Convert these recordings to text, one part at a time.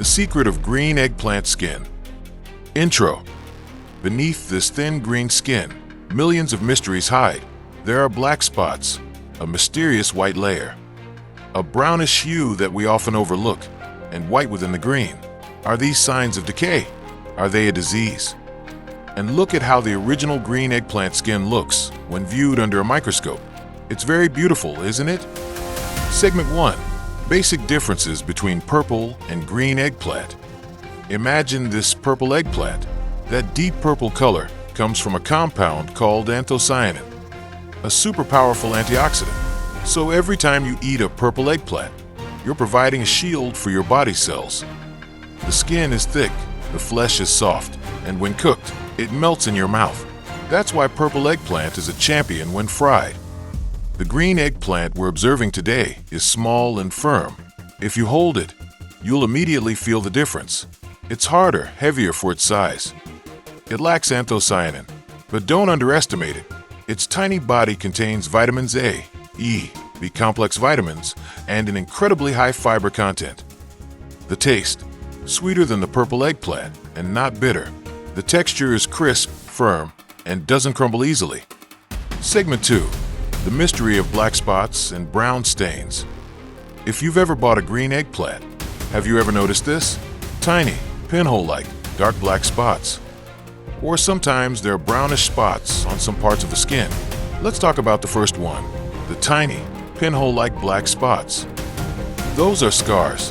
The secret of green eggplant skin. Intro. Beneath this thin green skin, millions of mysteries hide. There are black spots, a mysterious white layer, a brownish hue that we often overlook, and white within the green. Are these signs of decay? Are they a disease? And look at how the original green eggplant skin looks when viewed under a microscope. It's very beautiful, isn't it? Segment 1. Basic differences between purple and green eggplant. Imagine this purple eggplant. That deep purple color comes from a compound called anthocyanin, a super powerful antioxidant. So every time you eat a purple eggplant, you're providing a shield for your body cells. The skin is thick, the flesh is soft, and when cooked, it melts in your mouth. That's why purple eggplant is a champion when fried. The green eggplant we're observing today is small and firm. If you hold it, you'll immediately feel the difference. It's harder, heavier for its size. It lacks anthocyanin, but don't underestimate it. Its tiny body contains vitamins A, E, B complex vitamins, and an incredibly high fiber content. The taste, sweeter than the purple eggplant and not bitter. The texture is crisp, firm, and doesn't crumble easily. Segment 2. The mystery of black spots and brown stains. If you've ever bought a green eggplant, have you ever noticed this? Tiny, pinhole-like, dark black spots. Or sometimes there are brownish spots on some parts of the skin. Let's talk about the first one, the tiny, pinhole-like black spots. Those are scars.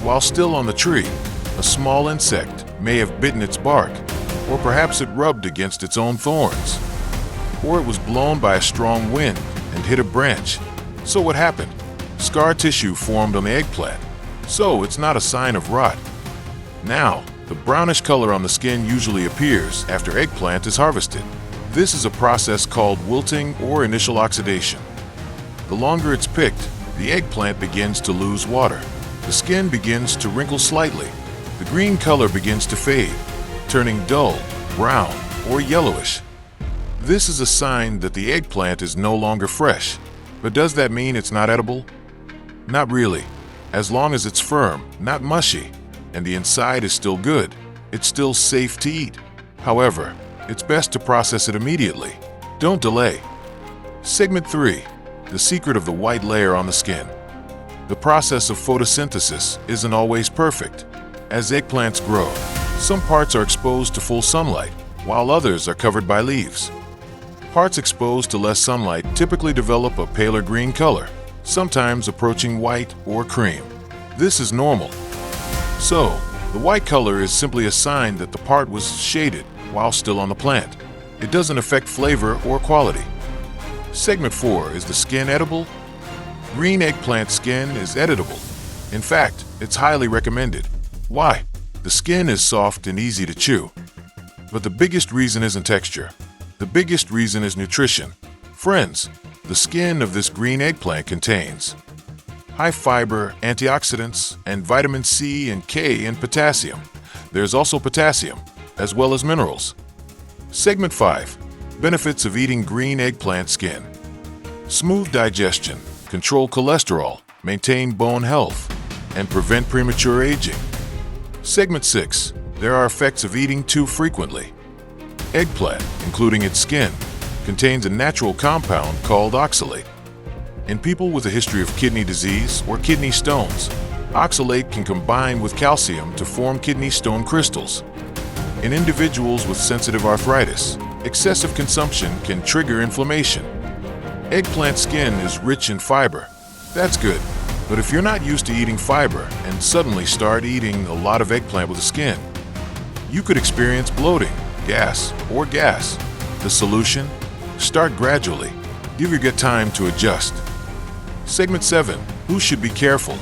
While still on the tree, a small insect may have bitten its bark, or perhaps it rubbed against its own thorns, or it was blown by a strong wind and hit a branch. So what happened? Scar tissue formed on the eggplant, so it's not a sign of rot. Now, the brownish color on the skin usually appears after eggplant is harvested. This is a process called wilting or initial oxidation. The longer it's picked, the eggplant begins to lose water. The skin begins to wrinkle slightly. The green color begins to fade, turning dull, brown, or yellowish. This is a sign that the eggplant is no longer fresh. But does that mean it's not edible? Not really. As long as it's firm, not mushy, and the inside is still good, it's still safe to eat. However, it's best to process it immediately. Don't delay. Segment 3. The secret of the white layer on the skin. The process of photosynthesis isn't always perfect. As eggplants grow, some parts are exposed to full sunlight, while others are covered by leaves. Parts exposed to less sunlight typically develop a paler green color, sometimes approaching white or cream. This is normal. So, the white color is simply a sign that the part was shaded while still on the plant. It doesn't affect flavor or quality. Segment 4. Is the skin edible? Green eggplant skin is editable. In fact, it's highly recommended. Why? The skin is soft and easy to chew. But the biggest reason isn't texture. The biggest reason is nutrition. Friends, the skin of this green eggplant contains high fiber, antioxidants, and vitamin C and K and potassium. There's also potassium, as well as minerals. Segment 5. Benefits of eating green eggplant skin. Smooth digestion, control cholesterol, maintain bone health, and prevent premature aging. Segment 6. There are effects of eating too frequently. Eggplant, including its skin, contains a natural compound called oxalate. In people with a history of kidney disease or kidney stones, oxalate can combine with calcium to form kidney stone crystals. In individuals with sensitive arthritis, excessive consumption can trigger inflammation. Eggplant skin is rich in fiber. That's good. But if you're not used to eating fiber and suddenly start eating a lot of eggplant with the skin, you could experience bloating, gas, or gas. The solution? Start gradually. Give your gut time to adjust. Segment 7. Who should be careful?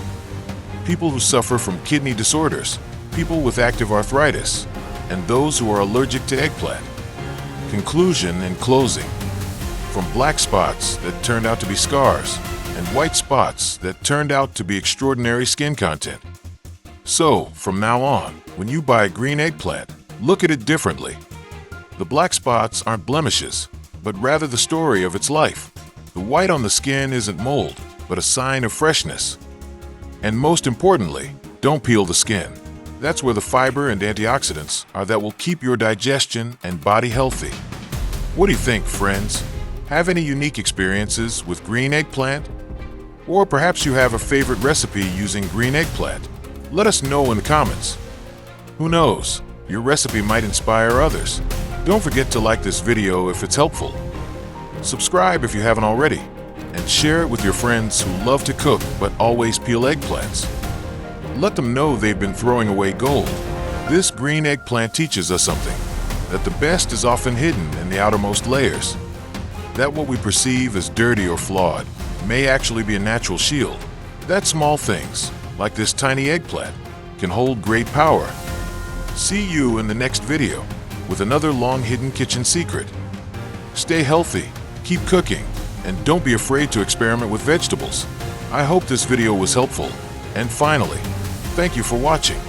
People who suffer from kidney disorders, people with active arthritis, and those who are allergic to eggplant. Conclusion and closing. From black spots that turned out to be scars, and white spots that turned out to be extraordinary skin content. So, from now on, when you buy a green eggplant, look at it differently. The black spots aren't blemishes, but rather the story of its life. The white on the skin isn't mold, but a sign of freshness. And most importantly, don't peel the skin. That's where the fiber and antioxidants are that will keep your digestion and body healthy. What do you think, friends? Have any unique experiences with green eggplant? Or perhaps you have a favorite recipe using green eggplant? Let us know in the comments. Who knows, your recipe might inspire others. Don't forget to like this video if it's helpful. Subscribe if you haven't already, and share it with your friends who love to cook but always peel eggplants. Let them know they've been throwing away gold. This green eggplant teaches us something, that the best is often hidden in the outermost layers. That what we perceive as dirty or flawed may actually be a natural shield. That small things, like this tiny eggplant, can hold great power. See you in the next video with another long-hidden kitchen secret. Stay healthy, keep cooking, and don't be afraid to experiment with vegetables. I hope this video was helpful. And finally, thank you for watching.